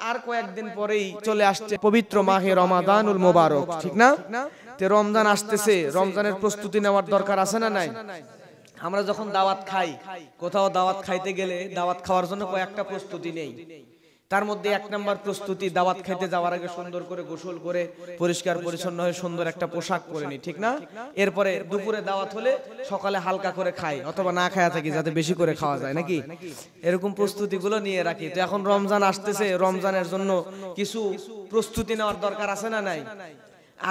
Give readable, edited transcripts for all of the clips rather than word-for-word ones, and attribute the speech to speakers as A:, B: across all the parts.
A: আর কয়েকদিন পরেই চলে আসছে পবিত্র মাহে রমাদানুল মোবারক, ঠিক না? তে রমজান আসতেছে, রমজানের প্রস্তুতি নেওয়ার দরকার আছে না নাই? আমরা যখন দাওয়াত খাই, কোথাও দাওয়াত খাইতে গেলে দাওয়াত খাওয়ার জন্য কয়েকটা প্রস্তুতি নেই। তার মধ্যে এক নাম্বার প্রস্তুতি, দাওয়াত খাইতে যাওয়ার আগে সুন্দর করে গোসল করে পরিষ্কার পরিচ্ছন্ন হয়ে সুন্দর একটা পোশাক পরে নি, ঠিক না? এরপরে দুপুরে দাওয়াত হলে সকালে হালকা করে খাই অথবা না খায়া থাকি যাতে বেশি করে খাওয়া যায়, নাকি? এরকম প্রস্তুতিগুলো নিয়ে রাখি। তো এখন রমজান আসতেছে, রমজানের জন্য কিছু প্রস্তুতি নেওয়ার দরকার আছে না নাই?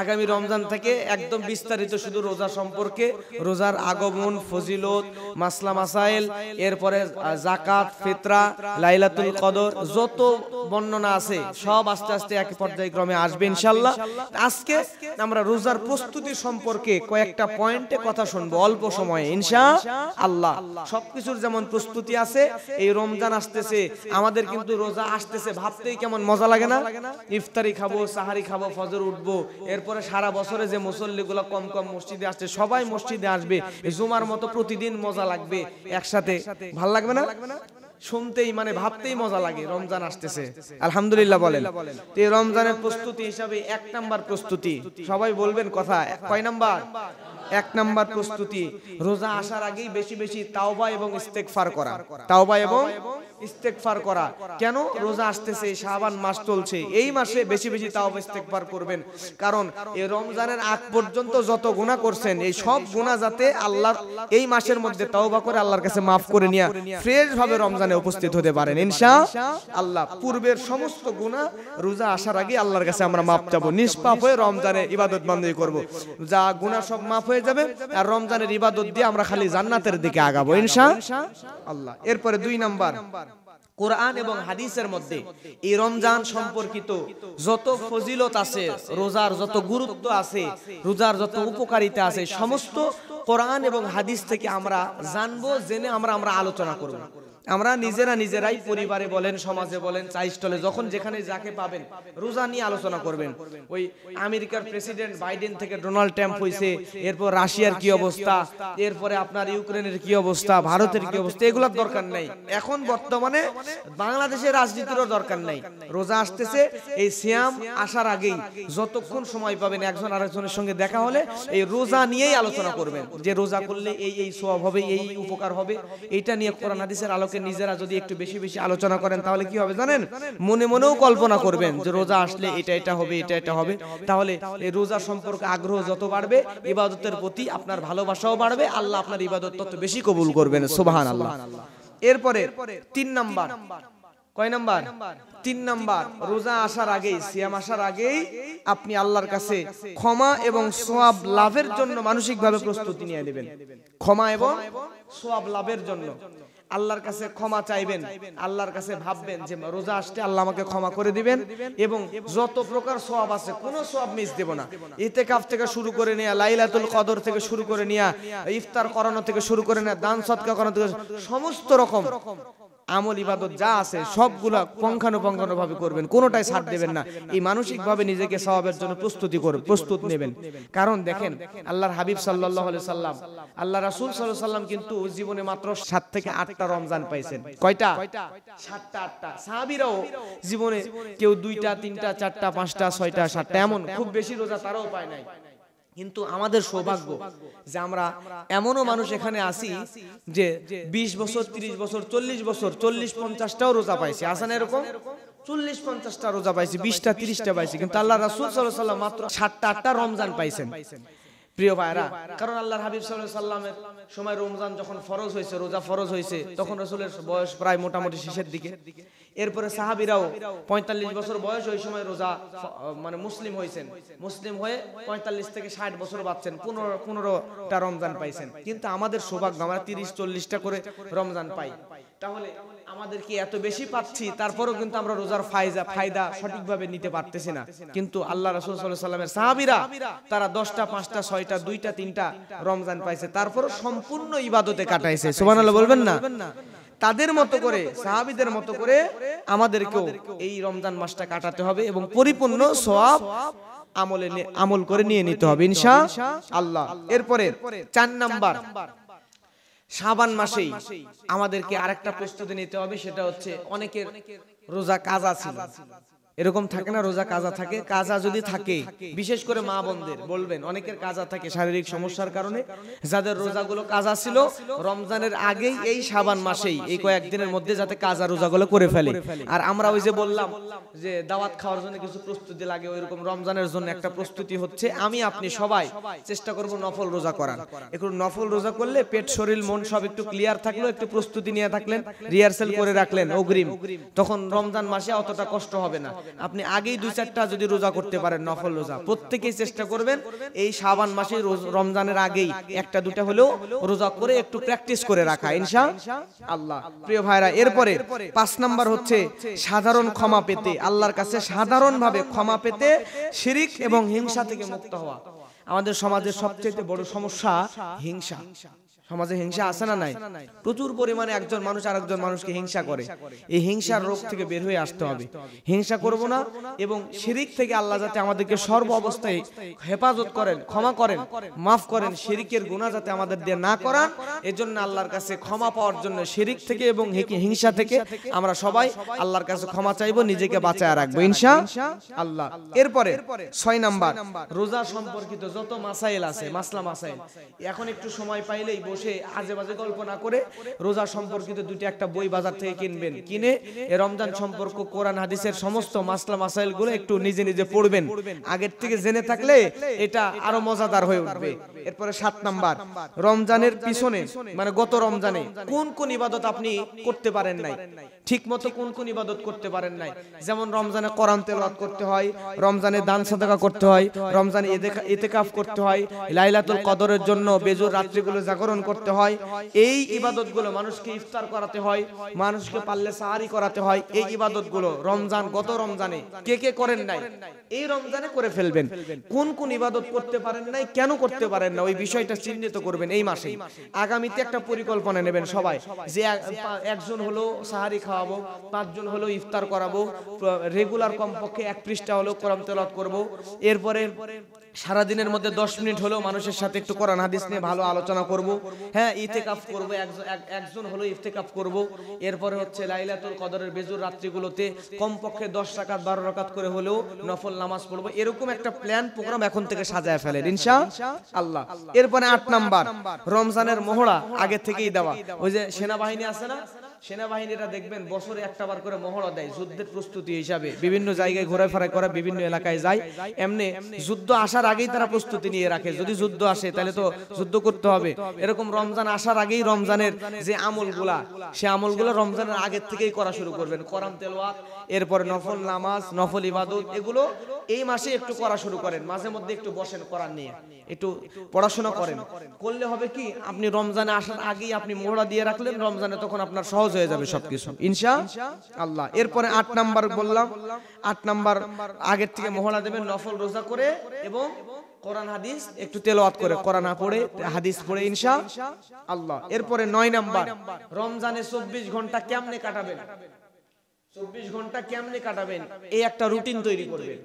A: আগামী রমজান থেকে একদম বিস্তারিত শুধু রোজা সম্পর্কে, রোজার আগমন, ফজিলত, মাসলা মাসাইল, এরপরে যাকাত, ফিতরা, লাইলাতুল কদর, যত বর্ণনা আছে সব আস্তে আস্তে এক পর্যায়ক্রমে আসবে ইনশাআল্লাহ। আজকে আমরা রোজার প্রস্তুতি সম্পর্কে কয়েকটা পয়েন্টে কথা শুনবো অল্প সময়ে ইনশাআল্লাহ। সবকিছুর যেমন প্রস্তুতি আছে, এই রমজান আসতেছে, আমাদের কিন্তু রোজা আসতেছে ভাবতেই কেমন মজা লাগে না? ইফতারি খাবো, সাহারি খাবো, ফজর উঠবো, এরপরে সারা বছরে যে মুসল্লিগুলো কম কম মসজিদে আসছে সবাই মসজিদে আসবে, জুমার মতো প্রতিদিন মজা লাগবে একসাথে, ভাল লাগবে না? শুনতেই মানে ভাবতেই মজা লাগে রমজান আসতেছে। আলহামদুলিল্লাহ বলেন। তো এই রমজানের প্রস্তুতি হিসাবে এক নাম্বার প্রস্তুতি, সবাই বলবেন কথা, কয় নাম্বার? এক নাম্বার প্রস্তুতি, রোজা আসার আগেই বেশি বেশি তাওবা এবং ইস্তেগফার করা। তাওবা এবং ইস্তেগফার করা। কেন? রোজা আসতেছে, শাবান মাস চলছে, এই মাসে বেশি বেশি তাওবা ইস্তেগফার করবেন। কারণ এই রমজানের আগ পর্যন্ত যত গুনাহ করছেন এই সব গুনাহ যাতে আল্লাহ এই মাসের মধ্যে তাওবা করে আল্লাহর কাছে মাফ করে নিয়া ফ্রেশ ভাবে রমজানে উপস্থিত হতে পারেন ইনশাআল্লাহ। পূর্বের সমস্ত গুনাহ রোজা আসার আগে আল্লাহর কাছে আমরা মাফ চাবো, নিষ্পাপ হয়ে রমজানে ইবাদত বন্দেগী করব, যা গুনাহ সব মাফ হয়ে যাবে, আর রমজানের ইবাদত দিয়ে আমরা খালি জান্নাতের দিকে আগাবো ইনশাআল্লাহ। এরপরে দুই নাম্বার, কোরআন এবং হাদিসের মধ্যে এই রমজান সম্পর্কিত যত ফজিলত আছে, রোজার যত গুরুত্ব আছে, রোজার যত উপকারিতা আছে, সমস্ত কোরআন এবং হাদিস থেকে আমরা জানবো, জেনে আমরা আলোচনা করব। আমরা নিজেরাই পরিবারে বলেন, সমাজে বলেন, চাইস্টলে যখন যেখানে যাকে পাবেন রোজা নিয়ে আলোচনা করবেন। ওই আমেরিকার প্রেসিডেন্ট বাইডেন থেকে ডোনাল্ড ট্রাম্প হইছে, এরপর রাশিয়ার কি অবস্থা, এরপরে আপনার ইউক্রেনের কি অবস্থা, ভারতের কি অবস্থা, এগুলোর দরকার নাই। এখন বর্তমানে বাংলাদেশের রাজনীতিরও দরকার নাই। রোজা আসতেছে, এই সিয়াম আসার আগেই যতক্ষণ সময় পাবেন একজন আরেকজনের সঙ্গে দেখা হলে এই রোজা নিয়েই আলোচনা করবেন, যে রোজা করলে এই সওয়াব হবে, এই উপকার হবে। এইটা নিয়ে কোরআন হাদিসের আলোকে নিজেরা যদি একটু বেশি বেশি আলোচনা করেন তাহলে কি হবে জানেন? মনে মনেও কল্পনা করবেন যে রোজা আসলে এটা হবে, এটা হবে। তাহলে এই রোজা সম্পর্কে আগ্রহ যত বাড়বে, ইবাদতের প্রতি আপনার ভালোবাসাও বাড়বে, আল্লাহ আপনার ইবাদত তত বেশি কবুল করবেন, সুবহানাল্লাহ। এরপরে তিন নাম্বার, কয় নাম্বার? তিন নাম্বার, রোজা আসার আগেই, সিয়াম আসার আগেই আপনি আল্লাহর কাছে ক্ষমা এবং সওয়াব লাভের জন্য মানসিকভাবে প্রস্তুতি নিয়ে নেবেন। ক্ষমা এবং সওয়াব লাভের জন্য আল্লাহর কাছে ক্ষমা চাইবেন, আল্লাহর কাছে ভাববেন যে রোজা আসতে আল্লাহ আমাকে ক্ষমা করে দিবেন, এবং যত প্রকার সওয়াব আছে কোনো সওয়াব মিস দেব না। ইতিকাফ থেকে শুরু করে নিয়া, লাইলাতুল কদর থেকে শুরু করে নিয়া, ইফতার করানো থেকে শুরু করে নিয়া, দান সদকা করানো থেকে সমস্ত রকম আমল ইবাদত যা আছে সবগুলা পুঙ্খানুপুঙ্খভাবে করবেন, কোনোটাই ছাড় দেবেন না। এই মানসিকভাবে নিজেকে সওয়াবের জন্য প্রস্তুত নেবেন। কারণ দেখেন আল্লাহর হাবিব সাল্লাল্লাহু আলাইহি সাল্লাম, আল্লাহ রাসূল সাল্লাল্লাহু আলাইহি সাল্লাম কিন্তু জীবনে মাত্র 7 থেকে 8টা রমজান পাইছেন। কয়টা? 7টা 8টা। সাহাবীরাও জীবনে কেউ 2টা 3টা 4টা 5টা 6টা 7টা, এমন খুব বেশি রোজা তারাও পায় নাই। কিন্তু আমাদের সৌভাগ্য যে আমরা এমনও মানুষ এখানে আছি যে 20 বছর 30 বছর 40 বছর 40-50টাও রোজা পাইছে। আসান এরকম 40-50টা রোজা পাইছে, 20টা 30টা পাইছে, কিন্তু আল্লাহ রাসূল সাল্লাল্লাহু আলাইহি ওয়াসাল্লাম মাত্র 7টা 8টা রমজান পাইছেন। প্রিয় ভাইরা, কারণ আল্লাহর হাবিব সাল্লাল্লাহু আলাইহি ওয়াসাল্লামের সময় রমজান যখন ফরজ হয়েছে, রোজা ফরজ হয়েছে, তখন রাসূলের বয়স প্রায় মোটামুটি শেষের দিকে। এরপরে সাহাবীরাও 45 বছর বয়স ওই সময় রোজা মানে মুসলিম হয়েছেন, মুসলিম হয়ে 45 থেকে 60 বছর বাঁচছেন, 15টা রমজান পাইছেন। কিন্তু আমাদের সৌভাগ্য আমরা 30-40টা করে রমজান পাই। তাহলে আমাদের কি এত বেশি পাচ্ছি, তারপরেও কিন্তু আমরা রোজার ফায়দা সঠিকভাবে নিতে পারতেছি না। কিন্তু আল্লাহ রাসূল সাল্লাল্লাহু আলাইহি ওয়াসাল্লামের সাহাবীরা তারা 10টা 5টা 6টা 2টা 3টা রমজান পাইছে, তারপরও সম্পূর্ণ ইবাদতে কাটাইছে। সুবহানাল্লাহ বলবেন না? তাদের মতো করে, সাহাবীদের মতো করে আমাদেরকেও এই রমজান মাসটা কাটাতে হবে এবং পরিপূর্ণ সওয়াব আমল করে নিয়ে নিতে হবে ইনশাআল্লাহ। এরপরে 4 নাম্বার, শাবান মাসেই আমাদেরকে আরেকটা প্রস্তুতি নিতে হবে, সেটা হচ্ছে অনেকের রোজা কাজা ছিল, এরকম থাকে না, রোজা কাজা থাকে। কাজা যদি থাকে, বিশেষ করে মা বোনদের বলবেন, অনেকের কাজা থাকে শারীরিক সমস্যার কারণে, যাদের রোজাগুলো কাজা ছিল রমজানের আগেই এই শাবান মাসেই এই কয়েকদিনের মধ্যে যাতে কাজা রোজাগুলো করে ফেলে। আর আমরা ওই যে বললাম যে দাওয়াত খাওয়ার জন্য কিছু প্রস্তুতি লাগে, ওইরকম রমজানের জন্য একটা প্রস্তুতি হচ্ছে। আমি আপনি সবাই চেষ্টা করব নফল রোজা করার। একটু নফল রোজা করলে পেট শরীর মন সব একটু ক্লিয়ার থাকলো, একটু প্রস্তুতি নিয়ে থাকলেন, রিহার্সাল করে রাখলেন অগ্রিম, তখন রমজান মাসে অতটা কষ্ট হবে না। আপনি আগেই 2-4টা যদি রোজা করতে পারেন নফল রোজা, প্রত্যেকেই চেষ্টা করবেন এই শাবান মাসে রমজানের আগেই 1-2টা হলেও রোজা করে একটু প্র্যাকটিস করে রাখা ইনশাআল্লাহ। প্রিয় ভাইরা, এরপরে 5 নাম্বার হচ্ছে সাধারণ ক্ষমা পেতে, আল্লাহর কাছে সাধারণভাবে ক্ষমা পেতে শিরক এবং হিংসা থেকে মুক্ত হওয়া। আমাদের সমাজের সবচেয়ে বড় সমস্যা হিংসা। সমাজে হিংসা আছে না নাই? প্রচুর পরিমাণে একজন মানুষ আরেকজন মানুষকে হিংসা করে। এই হিংসার রোগ থেকে বের হয়ে আসতে হবে, হিংসা করব না। এবং শিরক থেকে আল্লাহ যাতে আমাদেরকে সর্ব অবস্থায় হেফাজত করেন, ক্ষমা করেন, মাফ করেন, শিরকের গুনাহ যাতে আমাদের দিয়ে না করান, এজন্য আল্লাহর কাছে ক্ষমা পাওয়ার জন্য শিরক থেকে এবং হিংসা থেকে আমরা সবাই আল্লাহর কাছে ক্ষমা চাইবো, নিজেকে বাঁচায় রাখবো ইনশাআল্লাহ। এরপরে 6 নাম্বার রোজা সম্পর্কিত যত মাসাইল আছে, মাসলা মাসাইল, এখন একটু সময় পাইলেই বসে আজে বাজে গল্প না করে রোজা সম্পর্কিত 2-1টা বই বাজার থেকে কিনবেন, কিনে রমজান সম্পর্ক কোরআন হাদিসের সমস্ত মাসলা মাসাইল গুলো একটু নিজে নিজে পড়বেন। আগের থেকে জেনে থাকলে এটা আরো মজাদার হয়ে উঠবে। এরপরে 7 নাম্বার রমজানের পিছনে, মানে গত রমজানে কোন কোন ইবাদত আপনি করতে পারেন নাই, ঠিক মতো কোন কোন ইবাদত করতে পারেন নাই। যেমন রমজানে কোরআন তেলাওয়াত করতে হয়, রমজানে দান সাদাকা করতে হয়, রমজানে ইতিকাফ করতে হয়, লাইলাতুল কদরের জন্য বেজোর রাত্রিগুলো জাগরণ করতে হয়। এই ইবাদতগুলো মানুষকে ইফতার করাতে হয়, মানুষকে পারলে সাহারি করাতে হয়। এই ইবাদতগুলো রমজান, গত রমজানে কে কে করেন নাই, এই রমজানে করে ফেলবেন। কোন কোন ইবাদত করতে পারেন নাই, কেন করতে পারেন না, ওই বিষয়টা চিহ্নিত করবেন এই মাসে। আগামীতে একটা পরিকল্পনা নেবেন সবাই, যে একজন হলো সাহারি খাওয়াবো, 5 জন হলো ইফতার করাবো, রেগুলার কমপক্ষে 1 পৃষ্ঠা হলো কোরআন তেলাওয়াত করব। এরপরে সারাদিনের মধ্যে 10 মিনিট হলেও মানুষের সাথে একটু কোরআন হাদিস নিয়ে ভালো আলোচনা করব। হ্যাঁ, ইতিকাফ করব, একজন হলো ইতিকাফ করব। এরপরে হচ্ছে লাইলাতুল কদরের বেজুর রাত্রিগুলোতে কমপক্ষে 10 রাকাত 12 রাকাত করে হলেও নফল নামাজ পড়ব। এরকম একটা প্ল্যান প্রোগ্রাম এখন থেকে সাজায় ফেলেন ইনশাআল্লাহ। এরপরে 8 নাম্বার রমজানের মহড়া আগে থেকেই দেওয়া। ওই যে সেনাবাহিনী আছে না, সেনাবাহিনীরা দেখবেন বছরে একটা বার করে মহড়া দেয় যুদ্ধের প্রস্তুতি হিসাবে, বিভিন্ন জায়গায় ঘোরাফেরা করে, বিভিন্ন এলাকায় যায়। এমনি যুদ্ধ আসার আগেই তারা প্রস্তুতি নিয়ে রাখে, যদি যুদ্ধ আসে তাহলে তো যুদ্ধ করতে হবে। এরকম রমজান আসার আগেই রমজানের যে আমলগুলা, সে আমলগুলো রমজানের আগের থেকেই করা শুরু করবেন। কোরআন তেলাওয়াত, এরপরে নফল নামাজ, নফল ইবাদত, এগুলো এই মাসে একটু করা শুরু করেন। মাঝে মধ্যে একটু বসেন, কোরআন নিয়ে একটু পড়াশোনা করেন। করলে হবে কি, আপনি রমজানে আসার আগেই আপনি মোহরা দিয়ে রাখলেন, রমজানে তখন আপনার সহজ হয়ে যাবে সবকিছু ইনশাআল্লাহ। এরপরে 8 নাম্বার বললাম, 8 নাম্বার আগের থেকে মোহরা দেবেন নফল রোজা করে এবং কোরআন হাদিস একটু তেলাওয়াত করে, কোরআন না পড়ে হাদিস পড়ে ইনশাআল্লাহ। এরপরে 9 নাম্বার রমজানে 24 ঘন্টা কেমনে কাটাবেন, 24 ঘন্টা কেমনে কাটাবেন, এই একটা রুটিন তৈরি করবেন।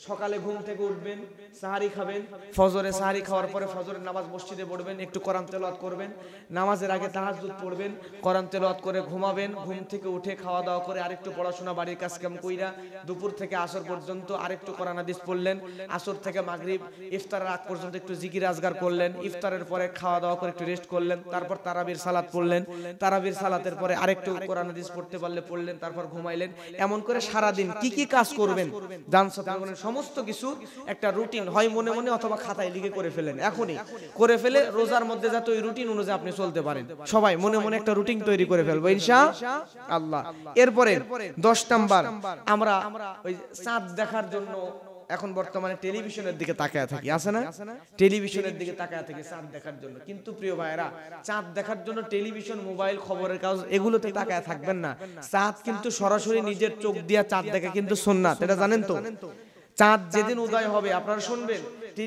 A: সকালে ঘুম থেকে উঠবেন, সাহারি খাবেন, ফজরে সাহারি খাওয়ার পরে ফজরের নামাজ মসজিদে পড়বেন, একটু কোরআন তেলাওয়াত করবেন, নামাজের আগে তাহাজ্জুদ পড়বেন, কোরআন তেলাওয়াত করে ঘুমাবেন, ঘুম থেকে উঠে খাওয়া দাওয়া করে আরেকটু পড়াশোনা, বাড়ির কাজ কাম কইরা দুপুর থেকে আসর পর্যন্ত আরেকটু কোরআন হাদিস পড়লেন, আসর থেকে মাগরিব ইফতারের আগ পর্যন্ত একটু জিকির আজগার করলেন, ইফতারের পরে খাওয়া দাওয়া করে একটু রেস্ট করলেন, তারপর তারাবির সালাত পড়লেন, তারাবির সালাতের পরে আরেকটু কোরআন হাদিস পড়তে পারলে পড়লেন, তারপর ঘুমাইলেন। এমন করে সারা দিন কি কি কাজ করবেন জানছেন, সমস্ত কিছু একটা রুটিন হয় মনে মনে অথবা খাতায় লিখে করে ফেলেন, এখনই করে ফেলে রোজার মধ্যে যাতে ওই রুটিন অনুযায়ী আপনি চলতে পারেন। সবাই মনে মনে একটা রুটিন তৈরি করে ফেলবো ইনশাআল্লাহ। এরপরে 10 নাম্বার আমরা ওই চাঁদ দেখার জন্য এখন বর্তমানে টেলিভিশনের দিকে তাকায় থাকি, আছে না, টেলিভিশনের দিকে তাকায় থাকি চাঁদ দেখার জন্য। কিন্তু প্রিয় ভাইরা, চাঁদ দেখার জন্য টেলিভিশন, মোবাইল, খবরের কাগজ এগুলোতে তাকায় থাকবেন না। চাঁদ কিন্তু সরাসরি নিজের চোখ দিয়ে চাঁদ দেখা কিন্তু সুন্নাত, এটা জানেন তো। চাঁদ যেদিন উদয় হবে, আপনারা শুনবেন,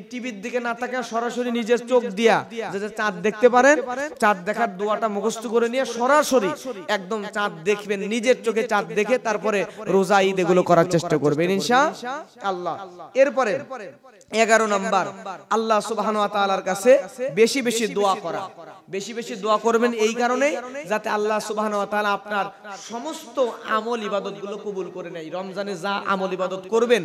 A: টিভির দিকে না তাকিয়ে সরাসরি নিজের চোখ দিয়া যাতে চাঁদ দেখতে পারেন, চাঁদ দেখার দোয়াটা মুখস্থ করে নিয়ে সরাসরি একদম চাঁদ দেখবেন, নিজের চোখে চাঁদ দেখে তারপরে রোজা ঈদ এগুলো করার চেষ্টা করবেন ইনশাআল্লাহ। এরপরে 11 নম্বর, আল্লাহ সুবহানাহু ওয়া তাআলার কাছে বেশি বেশি দোয়া করা। বেশি বেশি দোয়া করবেন এই কারণে যাতে আল্লাহ সুবহানাহু ওয়া তাআলা আপনার সমস্ত আমল ইবাদতগুলো কবুল করে নেয়। রমজানে যা আমল ইবাদত করবেন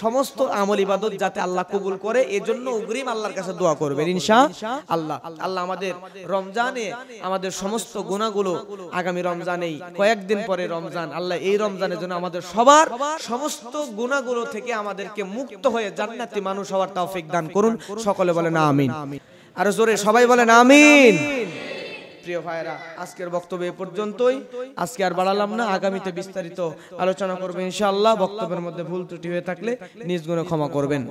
A: সমস্ত আমল ইবাদত যাতে আল্লাহ কবুল করে, এজন্য অগ্রিম আল্লাহর কাছে দোয়া করবেন ইনশাআল্লাহ। আল্লাহ আমাদের রমজানে আমাদের সমস্ত গুনাহগুলো, আগামী রমজানেই কয়েকদিন পরে রমজান, আল্লাহ এই রমজানের জন্য আমাদের সবার সমস্ত গুনাহগুলো থেকে আমাদেরকে মুক্ত হয়ে জান্নাতি মানুষ হওয়ার তৌফিক দান করুন। সকলে বলেন আমিন। আর জোরে সবাই বলেন আমিন। প্রিয় ভাইরা, আজকের বক্তব্য এ পর্যন্তই। আজকে আর বাড়ালাম না, আগামীতে বিস্তারিত আলোচনা করব ইনশাআল্লাহ। বক্তব্যের মধ্যে ভুল ত্রুটি হয়ে থাকলে নিজ গুণে ক্ষমা করবেন।